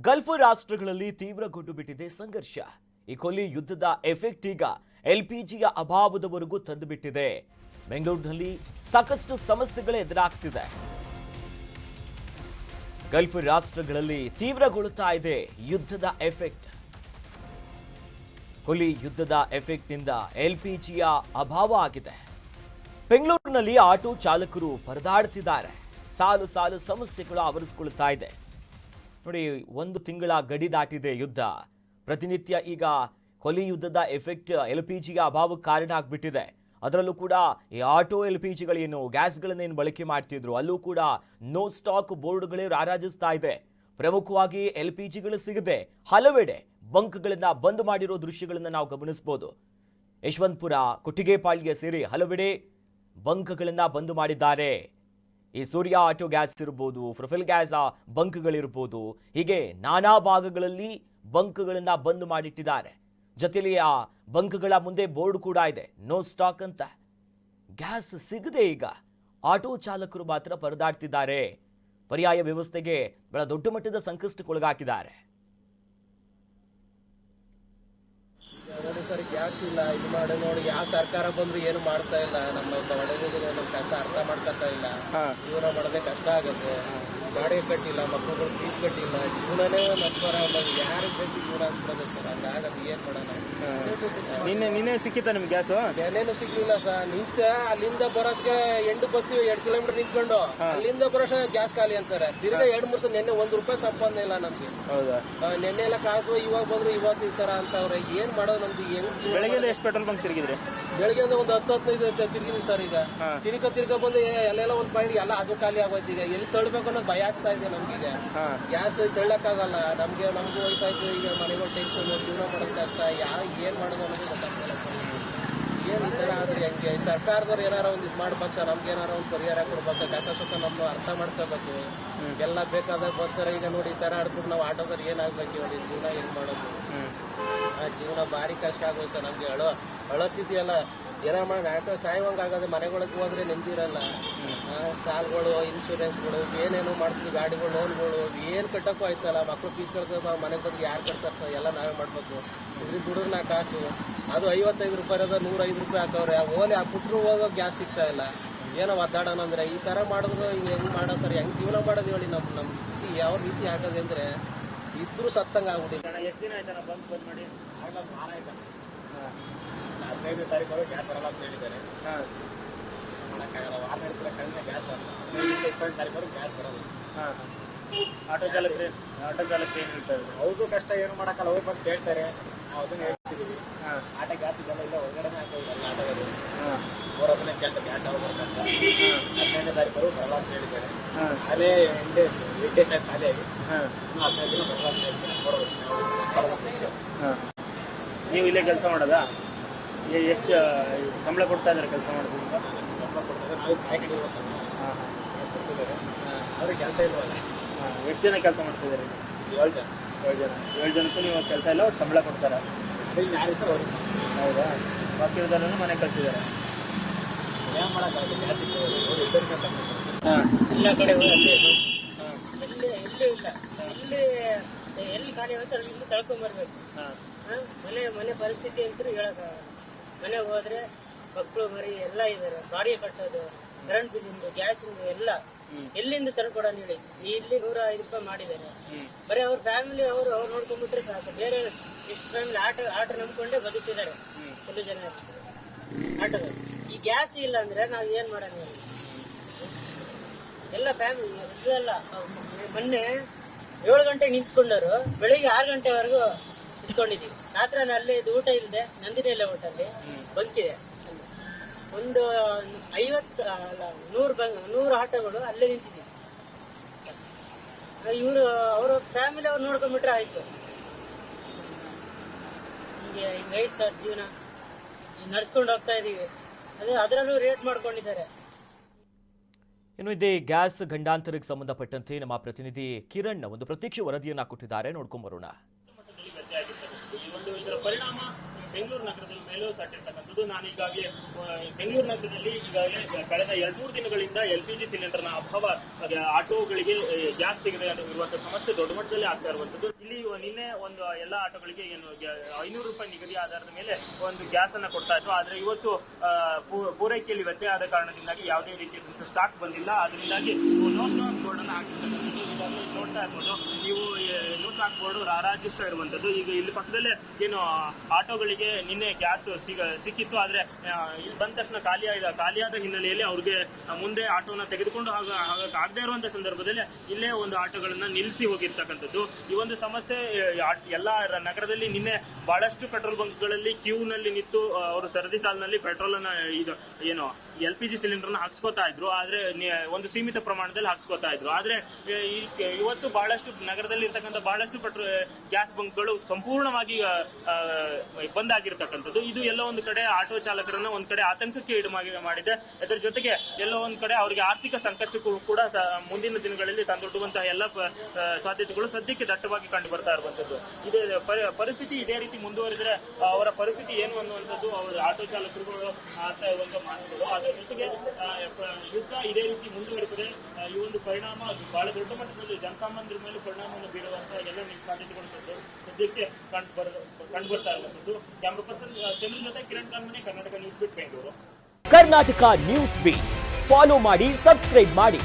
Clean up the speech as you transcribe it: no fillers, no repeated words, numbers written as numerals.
Gulf ರಾಷ್ಟ್ರಗಳಲ್ಲಿ ತೀವ್ರಗೊಂಡು ಬಿಟ್ಟಿದೆ ಸಂಘರ್ಷ. ಈ ಕೊಲ್ಲಿ ಯುದ್ಧದ ಎಫೆಕ್ಟ್ ಈಗ ಎಲ್ಪಿಜಿಯ ಅಭಾವದವರೆಗೂ ತಂದುಬಿಟ್ಟಿದೆ. ಬೆಂಗಳೂರಿನಲ್ಲಿ ಸಾಕಷ್ಟು ಸಮಸ್ಯೆಗಳು ಎದುರಾಗ್ತಿದೆ. ಗಲ್ಫ್ ರಾಷ್ಟ್ರಗಳಲ್ಲಿ ತೀವ್ರಗೊಳ್ಳುತ್ತಾ ಇದೆ ಯುದ್ಧದ ಎಫೆಕ್ಟ್. ಕೊಲ್ಲಿ ಯುದ್ಧದ ಎಫೆಕ್ಟ್ ನಿಂದ ಎಲ್ಪಿಜಿಯ ಅಭಾವ ಆಗಿದೆ. ಬೆಂಗಳೂರಿನಲ್ಲಿ ಆಟೋ ಚಾಲಕರು ಪರದಾಡ್ತಿದ್ದಾರೆ. ಸಾಲು ಸಾಲು ಸಮಸ್ಯೆಗಳು ಆವರಿಸಿಕೊಳ್ಳುತ್ತಾ ಇದೆ. ನೋಡಿ, 1 ತಿಂಗಳ ಗಡಿ ದಾಟಿದೆ ಯುದ್ಧ. ಪ್ರತಿನಿತ್ಯ ಈಗ ಕೊಲ್ಲಿ ಯುದ್ಧದ ಎಫೆಕ್ಟ್ ಎಲ್ಪಿಜಿಯ ಅಭಾವಕ್ಕೆ ಕಾರಣ ಆಗ್ಬಿಟ್ಟಿದೆ. ಅದರಲ್ಲೂ ಕೂಡ ಈ ಆಟೋ ಎಲ್ಪಿಜಿಗಳೇನು ಗ್ಯಾಸ್ಗಳನ್ನೇನು ಬಳಕೆ ಮಾಡ್ತಿದ್ರು, ಅಲ್ಲೂ ಕೂಡ ನೋ ಸ್ಟಾಕ್ ಬೋರ್ಡ್ಗಳೇ ರಾರಾಜಿಸ್ತಾ ಇದೆ. ಪ್ರಮುಖವಾಗಿ ಎಲ್ಪಿಜಿಗಳು ಸಿಗದೆ ಹಲವೆಡೆ ಬಂಕ್ಗಳನ್ನ ಬಂದ್ ಮಾಡಿರೋ ದೃಶ್ಯಗಳನ್ನ ನಾವು ಗಮನಿಸಬಹುದು. ಯಶವಂತಪುರ, ಕೊಟ್ಟಿಗೆಪಾಳ್ಯ ಸೇರಿ ಹಲವೆಡೆ ಬಂಕ್ಗಳನ್ನ ಬಂದ್ ಮಾಡಿದ್ದಾರೆ. ಈ ಸೂರ್ಯ ಆಟೋ ಗ್ಯಾಸ್ ಇರ್ಬೋದು, ಪ್ರೊಫೈಲ್ ಗ್ಯಾಸ್ ಬಂಕ್ಗಳಿರ್ಬೋದು, ಹೀಗೆ ನಾನಾ ಭಾಗಗಳಲ್ಲಿ ಬಂಕ್ಗಳನ್ನ ಬಂದ್ ಮಾಡಿಟ್ಟಿದ್ದಾರೆ. ಜೊತೆಲಿ ಆ ಬಂಕ್ಗಳ ಮುಂದೆ ಬೋರ್ಡ್ ಕೂಡ ಇದೆ, ನೋ ಸ್ಟಾಕ್ ಅಂತ. ಗ್ಯಾಸ್ ಸಿಗದೆ ಈಗ ಆಟೋ ಚಾಲಕರು ಮಾತ್ರ ಪರದಾಡ್ತಿದ್ದಾರೆ. ಪರ್ಯಾಯ ವ್ಯವಸ್ಥೆಗೆ ಬಹಳ ದೊಡ್ಡ ಮಟ್ಟದ ಸಂಕಷ್ಟಕ್ಕೊಳಗಾಕಿದ್ದಾರೆ. ಸರಿ, ಗ್ಯಾಸ್ ಇಲ್ಲ, ಇದು ಮಾಡಿ ನೋಡಿ, ಯಾವ ಸರ್ಕಾರ ಬಂದ್ರು ಏನು ಮಾಡ್ತಾ ಇಲ್ಲ. ನಮ್ಮ ನಮ್ಮ ಕಷ್ಟ ಅರ್ಥ ಮಾಡ್ಕೊತಾ ಇಲ್ಲ. ಜೀವನ ಮಾಡೋದೇ ಕಷ್ಟ ಆಗುತ್ತೆ. ಬಾಡಿಗೆ ಕಟ್ಟಿಲ್ಲ, ಮಕ್ಕಳು ಫೀಸ್ ಕಟ್ಟಿಲ್ಲ, ಜೀವನನೇ ನಡ್ಬಾರ. ಯಾರಿಗೆ ಬೇಕು ಜೀವನ ಅನ್ಸ್ಬೋದು ಸರ್. ಹಂಗಾಗದು ಏನ್ ಮಾಡೋಣ. ನಿನ್ನೆ ಸಿಕ್ಕಿತ್ತ ನಿಮ್ಗೆ ಗ್ಯಾಸ್? ಏನೇನು ಸಿಗ್ಲಿಲ್ಲ ಸರ್. ಅಲ್ಲಿಂದ ಬರೋದಕ್ಕೆ ಎಂಟು ಬರ್ತೀವಿ, 2 ಕಿಲೋಮೀಟರ್ ನಿಂತ್ಕೊಂಡು ಅಲ್ಲಿಂದ ಬರೋ ಗ್ಯಾಸ್ ಖಾಲಿ ಅಂತಾರೆ. ತಿರ್ಗಾ 2-3 ಸಲ ನಿನ್ನೆ ₹1 ಸಂಪಾದನೆ ಇಲ್ಲ ನಮ್ಗೆ. ನಿನ್ನೆ ಎಲ್ಲ ಕಾಯ್ತು, ಇವಾಗ ಬಂದ್ರು ಇವತ್ತು ಈ ತರ ಅಂತವ್ರೆ. ಏನ್ ಮಾಡೋದು ನಮ್ದು? ಬೆಳಗ್ಗೆ ಎಷ್ಟು ಪೆಟ್ರೋಲ್ ಬಂಕ್ ತಿರುಗಿದ್ರಿ? ಬೆಳಗ್ಗೆ ಒಂದು 10-15 ತಿರುಗಿದ್ವಿ ಸರ್. ಈಗ ತಿರ್ಗಾ ಬಂದು ಎಲ್ಲೆಲ್ಲ ಒಂದು ಪಾಯಿಂಟ್ ಎಲ್ಲ ಅದು ಖಾಲಿ ಆಗೋಯ್ತು. ಈಗ ಎಲ್ಲಿ ತಳ್ಬೇಕು ಅನ್ನೋದು ಭಯ ಆಗ್ತಾ ಇದೆ ನಮ್ಗೀಗ. ಗ್ಯಾಸ್ ತಳ್ಳಕ್ಕಾಗಲ್ಲ ನಮ್ಗೆ ವಯಸ್ಸಾಯ್ತು. ಈಗ ಮನೆಗಳು ಟೆನ್ಷನ್, ಜೀವನ ಮಾಡೋದಕ್ಕಾಗ್ತಾ ಏನ್ ಮಾಡೋದು ಅನ್ನೋದು ಗೊತ್ತಾಗ್ತಿಲ್ಲ. ಏನ್ ಈ ತರ ಆದ್ರೆ ಹೆಂಗೆ? ಸರ್ಕಾರದವ್ರು ಏನಾರ ಒಂದು ಇದು ಮಾಡ್ಬೇಕು ಸರ್. ನಮ್ಗೆ ಏನಾರ ಒಂದು ಪರಿಹಾರ ಕೊಡ್ಬೇಕು. ಕಷ್ಟ ನಮ್ಮ ಅರ್ಥ ಮಾಡ್ಕೋಬೇಕು. ಎಲ್ಲ ಬೇಕಾದಾಗ ಬರ್ತಾರೆ. ಈಗ ನೋಡಿ, ಈ ತರ ಆಡ್ಬಿಟ್ಟು ನಾವು ಆಟೋದವ್ರು ಏನಾಗ್ಬೇಕು ನೋಡಿ, ಜೀವನ ಏನ್ ಮಾಡೋದು? ಜೀವನ ಭಾರಿ ಕಷ್ಟ ಆಗೋದು ಸರ್. ನಮ್ಗೆ ಅಳೋ ಸ್ಥಿತಿ ಅಲ್ಲ. ಏನಾರ ಮಾಡಿ ಆಟೋ ಸಾಯುವಂಗಾಗದೆ. ಮನೆಗಳಿಗೆ ಹೋದ್ರೆ ನೆಮ್ಮದಿರಲ್ಲ. ಸಾಲಗಳು, ಇನ್ಶೂರೆನ್ಸ್ಗಳು, ಏನೇನೋ ಮಾಡ್ತೀವಿ, ಗಾಡಿಗಳು, ಲೋನ್ಗಳು ಏನು ಕಟ್ಟಕ್ಕೂ ಆಯ್ತಲ್ಲ. ಮಕ್ಕಳು ಫೀಸ್ ಕಟ್ತಾರೆ, ಮನೆಗೆ ಬಂದು ಯಾರು ಕಟ್ತಾರೆ ಸರ್? ಎಲ್ಲ ನಾವೇ ಮಾಡ್ಬೇಕು. ಇದ್ರಿಂದ ದುಡಿದ್ರೆ ಕಾಸು ಅದು ₹55 ಅದ, ₹105 ಹಾಕವ್ರೆ. ಓಲೆ ಆ ಪುಟ್ರು ಹೋಗೋ ಗ್ಯಾಸ್ ಸಿಗ್ತಾ ಇಲ್ಲ. ಏನೋ ಒದ್ದಾಡೋಣ ಅಂದ್ರೆ ಈ ತರ ಮಾಡಿದ್ರು ಹೆಂಗ್ ಮಾಡೋ ಸರ್? ಹೆಂಗ್ ಜೀವನ ಮಾಡೋದು ಹೇಳಿ? ನಮ್ಮ ಸ್ಥಿತಿ ಯಾವ ರೀತಿ ಆಗೋದು ಅಂದ್ರೆ ಇದ್ರೂ ಸತ್ತಂಗ ಆಗ್ಬಿಟ್ಟಿದೆ. ಎಷ್ಟು ದಿನ ಆಯ್ತಾನ ಬಂದ್ ಮಾಡಿ? 15ನೇ ತಾರೀಕು ಗ್ಯಾಸ್ ಬರಲ್ಲ ಅಂತ ಹೇಳಿದ್ದಾರೆ. ಮಾಡೋಕ್ಕಾಗಲ್ಲ. ವಾರ ನಡೀತಿಲ್ಲ, ಕಡಿಮೆ ಗ್ಯಾಸ್ ಅಂತ. 20 ತಾರೀಕು ಗ್ಯಾಸ್ ಬರಲ್ಲ. ಆಟೋ ಚಾಲಕ ಏನು ಹೇಳ್ತಾರೆ? ಹೌದು, ಕಷ್ಟ ಏನು ಮಾಡೋಕ್ಕಲ್ಲ. ಹೋಗಿ ಬಂದು ಕೇಳ್ತಾರೆ, ನಾವು ಅದನ್ನ ಹೇಳ್ತಿದ್ದೀವಿ. ಆಟೋ ಗ್ಯಾಸ್ ಇದೆಲ್ಲ ಇಲ್ಲ, ಹೊರಗಡೆನೇ ಹಾಕೋದಿಲ್ಲ ಆಟೋಗಳು. ಅವ್ರು ಅದನ್ನೇ ಕೇಳ್ತಾರೆ, ಗ್ಯಾಸ್ ಯಾವಾಗ ಬರ್ತಂತ. 15ನೇ ತಾರೀಕು ಬರಲ್ಲ ಅಂತ ಹೇಳಿದ್ದಾರೆ. ಅಲ್ಲೇ 8 ಡೇಸ್ ಆಯ್ತು ಖಾಲಿ ಆಗಿ. ಇನ್ನೂ 15 ದಿನ ಬರಲ್ಲ ಅಂತ ಹೇಳ್ತಾರೆ. ನೀವು ಇಲ್ಲೇ ಕೆಲಸ ಮಾಡೋದಾ? ಎಷ್ಟು ಸಂಬಳ ಕೊಡ್ತಾ ಇದ್ದಾರೆ ಕೆಲಸ ಮಾಡೋದು? ಸಂಬಳ ಕೊಡ್ತಾ ಇದ್ದಾರೆ. ನಾವು ಕಾಯ್ಕೊಂಡು ಕೊಡ್ತಿದ್ದಾರೆ. ಅವ್ರಿಗೆ ಕೆಲಸ ಇಲ್ವಲ್ಲ. ಎಷ್ಟು ಜನ ಕೆಲಸ ಮಾಡ್ತಿದ್ದಾರೆ? 7 ಜನ. 7 ಜನಕ್ಕೂ ನೀವು ಕೆಲಸ ಇಲ್ಲ, ಅವ್ರು ಸಂಬಳ ಕೊಡ್ತಾರೆ? ಯಾರಿರ್ತಾರೆ ಅವ್ರಿಗೆ. ಹೌದಾ? ಬಾಕಿ ಇರೋದನ್ನು ಮನೆ ಕಳಿಸಿದ್ದಾರೆ. ಏನು ಮಾಡೋಕ್ಕಾಗಲ್ಲ. ಗ್ಯಾಸ್ ಇರ್ತದೆ, ಅವ್ರು ಇಬ್ಬರು ಕೆಲಸ ಮಾಡ್ತಾರೆ. ಎಲ್ಲ ಕಡೆ ಎಲ್ಲೇ ಇಲ್ಲ. ಎಲ್ಲಿ ಖಾಲಿ ಆಗುತ್ತೆ ಅಲ್ಲಿಂದ ತಳ್ಕೊಂಬರ್ಬೇಕು. ಮನೆ ಪರಿಸ್ಥಿತಿ ಅಂತೂ ಹೇಳೋಕ್ಕಾಗಲ್ಲ. ಮನೆಗೆ ಹೋದ್ರೆ ಮಕ್ಕಳು ಮರಿ ಎಲ್ಲ ಇದ್ದಾರೆ. ಬಾಡಿಗೆ ಕಟ್ಟೋದು, ಕರೆಂಟ್ ಬಿಲ್ಲಿಂದು, ಗ್ಯಾಸಿಂದು ಎಲ್ಲ ಎಲ್ಲಿಂದ ತಂದ್ಕೊಡೋಣ ಹೇಳಿ? ಇಲ್ಲಿ ₹105 ಮಾಡಿದ್ದಾರೆ. ಬರೀ ಅವ್ರ ಫ್ಯಾಮಿಲಿ ಅವ್ರು ನೋಡ್ಕೊಂಡ್ಬಿಟ್ರೆ ಸಾಕು. ಬೇರೆ ಎಷ್ಟು ಫ್ಯಾಮಿಲಿ ಆಟೋ ನಂಬ್ಕೊಂಡೇ ಬದುಕ್ತಿದ್ದಾರೆ ಕೆಲವು ಜನ ಆಟೋದ. ಈ ಗ್ಯಾಸ್ ಇಲ್ಲ ಅಂದ್ರೆ ನಾವು ಏನ್ ಮಾಡೋಣ ಹೇಳಿ? ಎಲ್ಲ ಫ್ಯಾಮಿಲಿ ಇದೆಲ್ಲ. ಮೊನ್ನೆ 7 ಗಂಟೆಗೆ ನಿಂತ್ಕೊಂಡವರು ಬೆಳಿಗ್ಗೆ 6 ಗಂಟೆವರೆಗೂ ನಿಂತ್ಕೊಂಡಿದ್ದೀವಿ. ರಾತ್ರಿ ಅಲ್ಲೇ ಇದು ಊಟ ಇಲ್ಲದೆ ನಂದಿನಿಯಲ್ಲೇ ಹೋಟೆಲ್ಲಿ ಬಂಕಿದೆ. ಒಂದು 100 ಆಟೋಗಳು ಅಲ್ಲೇ ನಿಂತಿದ್ದೀವಿ. ಇವರು ಅವ್ರ ಫ್ಯಾಮಿಲಿ ಅವ್ರು ನೋಡ್ಕೊಂಡ್ಬಿಟ್ರೆ ಆಯ್ತು. ಹಿಂಗೈತೆ ಸರ್ ಜೀವನ. ನಡ್ಸ್ಕೊಂಡು ಹೋಗ್ತಾ ಇದೀವಿ. ಅದರಲ್ಲೂ ರೇಟ್ ಮಾಡ್ಕೊಂಡಿದ್ದಾರೆ. ಇನ್ನು ಇದೇ ಗ್ಯಾಸ್ ಗಂಡಾಂತರಕ್ಕೆ ಸಂಬಂಧಪಟ್ಟಂತೆ ನಮ್ಮ ಪ್ರತಿನಿಧಿ ಕಿರಣ್ ಒಂದು ಪ್ರತ್ಯಕ್ಷ ವರದಿಯನ್ನ ಕೊಟ್ಟಿದ್ದಾರೆ, ನೋಡ್ಕೊಂಡ್ ಬರೋಣ. ಇದರ ಪರಿಣಾಮ ಬೆಂಗಳೂರು ನಗರದ ಮೇಲೂ ತಟ್ಟಿರ್ತಕ್ಕಂಥದ್ದು. ನಾನು ಈಗಾಗಲೇ ಬೆಂಗಳೂರು ನಗರದಲ್ಲಿ ಈಗಾಗಲೇ ಕಳೆದ 2-3 ದಿನಗಳಿಂದ LPG ಸಿಲಿಂಡರ್ನ ಅಭಾವ, ಆಟೋಗಳಿಗೆ ಗ್ಯಾಸ್ ಸಿಗದೆ ಇರುವಂತಹ ಸಮಸ್ಯೆ ದೊಡ್ಡ ಮಟ್ಟದಲ್ಲಿ ಆಗ್ತಾ ಇರುವಂತದ್ದು. ಇಲ್ಲಿ ನಿನ್ನೆ ಒಂದು ಎಲ್ಲ ಆಟೋಗಳಿಗೆ ಏನು 500 ರೂಪಾಯಿ ನಿಗದಿ ಆಧಾರದ ಮೇಲೆ ಒಂದು ಗ್ಯಾಸ್ ಅನ್ನ ಕೊಡ್ತಾ ಇದ್ರು. ಆದ್ರೆ ಇವತ್ತು ಪೂರೈಕೆಯಲ್ಲಿ ವ್ಯತ್ಯಯ ಆದ ಕಾರಣದಿಂದಾಗಿ ಯಾವುದೇ ರೀತಿಯಾದಂತಹ ಸ್ಟಾಕ್ ಬಂದಿಲ್ಲ. ಅದರಿಂದಾಗಿ ನೋ ಸ್ಟಾಕ್ ಬೋರ್ಡ್ ಅನ್ನು ಹಾಕಿರ್ತಕ್ಕಂಥದ್ದು. ಈಗಾಗಲೇ ನೋಡ್ತಾ ಇರ್ಬೋದು ನೀವು, ನೋ ಸ್ಟಾಕ್ ಬೋರ್ಡ್ ರಾರಾಜಿಸ್ತಾ ಇರುವಂತದ್ದು. ಈಗ ಇಲ್ಲಿ ಪಕ್ಕದಲ್ಲೇ ಏನು ಆಟೋಗಳಿಗೆ ನಿನ್ನೆ ಗ್ಯಾಸ್ ಸಿಕ್ಕಿತ್ತು, ಆದ್ರೆ ಇಲ್ಲಿ ಬಂದ ತಕ್ಷಣ ಖಾಲಿಯಾದ ಹಿನ್ನೆಲೆಯಲ್ಲಿ ಅವ್ರಿಗೆ ಮುಂದೆ ಆಟೋನ ತೆಗೆದುಕೊಂಡು ಆಗದೆ ಇರುವಂತಹ ಸಂದರ್ಭದಲ್ಲಿ ಇಲ್ಲೇ ಒಂದು ಆಟೋಗಳನ್ನ ನಿಲ್ಲಿಸಿ ಹೋಗಿರ್ತಕ್ಕಂಥದ್ದು. ಈ ಒಂದು ಸಮಸ್ಯೆ ಎಲ್ಲ ನಗರದಲ್ಲಿ ನಿನ್ನೆ ಬಹಳಷ್ಟು ಪೆಟ್ರೋಲ್ ಬಂಕ್ಗಳಲ್ಲಿ ಕ್ಯೂ ನಲ್ಲಿ ನಿಂತು ಅವರು ಸರದಿ ಸಾಲಿನಲ್ಲಿ ಪೆಟ್ರೋಲ್ ಅನ್ನ ಇದು ಏನು LPG ಸಿಲಿಂಡರ್ನ ಹಾಕ್ಸ್ಕೊತಾ ಇದ್ರು. ಆದ್ರೆ ಒಂದು ಸೀಮಿತ ಪ್ರಮಾಣದಲ್ಲಿ ಹಾಕ್ಸ್ಕೊತಾ ಇದ್ರು. ಆದ್ರೆ ಇವತ್ತು ಬಹಳಷ್ಟು ನಗರದಲ್ಲಿ ಇರ್ತಕ್ಕಂಥ ಬಹಳಷ್ಟು ಗ್ಯಾಸ್ ಬಂಕ್ಗಳು ಸಂಪೂರ್ಣವಾಗಿ ಬಂದ್ ಆಗಿರ್ತಕ್ಕಂಥದ್ದು. ಇದು ಎಲ್ಲ ಒಂದು ಕಡೆ ಆಟೋ ಚಾಲಕರನ್ನ ಒಂದ್ ಕಡೆ ಆತಂಕಕ್ಕೆ ಈಡು ಮಾಡಿದೆ. ಇದರ ಜೊತೆಗೆ ಎಲ್ಲೋ ಒಂದ್ ಕಡೆ ಅವರಿಗೆ ಆರ್ಥಿಕ ಸಂಕಷ್ಟಕ್ಕೂ ಕೂಡ ಮುಂದಿನ ದಿನಗಳಲ್ಲಿ ತಂದೊಡ್ಡುವಂತಹ ಎಲ್ಲ ಸಾಧ್ಯತೆಗಳು ಸದ್ಯಕ್ಕೆ ದಟ್ಟವಾಗಿ ಕಂಡು ಬರ್ತಾ ಇರುವಂತದ್ದು. ಇದೇ ಪರಿಸ್ಥಿತಿ ಇದೇ ರೀತಿ ಮುಂದುವರಿದ್ರೆ ಅವರ ಪರಿಸ್ಥಿತಿ ಏನು ಅನ್ನುವಂಥದ್ದು ಅವರ ಆಟೋ ಚಾಲಕರುಗಳು ಆಗ್ತಾ ಇರುವಂತಹ ಮಾತುಗಳು. ಅದರ ಜೊತೆಗೆ ಯುದ್ಧ ಇದೇ ರೀತಿ ಮುಂದುವರಿದರೆ ಈ ಒಂದು ಪರಿಣಾಮ ಬಹಳ ದೊಡ್ಡ ಮಟ್ಟದಲ್ಲಿ ಜನಸಾಮಾನ್ಯರ ಮೇಲೆ ಪರಿಣಾಮವನ್ನು ಬೀರುವಂತಹ ಎಲ್ಲ ಸಾಧ್ಯತೆಗಳು ಸದ್ಯಕ್ಕೆ ಕಂಡು ಬರ್ತಾ ಇರುವಂತದ್ದು. ಕ್ಯಾಮ್ರಾ ಪರ್ಸನ್ ಚಂದ್ರ ಜೊತೆ Kiran Kanmane, Karnataka news beat, Bengaluru. Karnataka news beat follow ಮಾಡಿ, ಸಬ್ಸ್ಕ್ರೈಬ್ ಮಾಡಿ.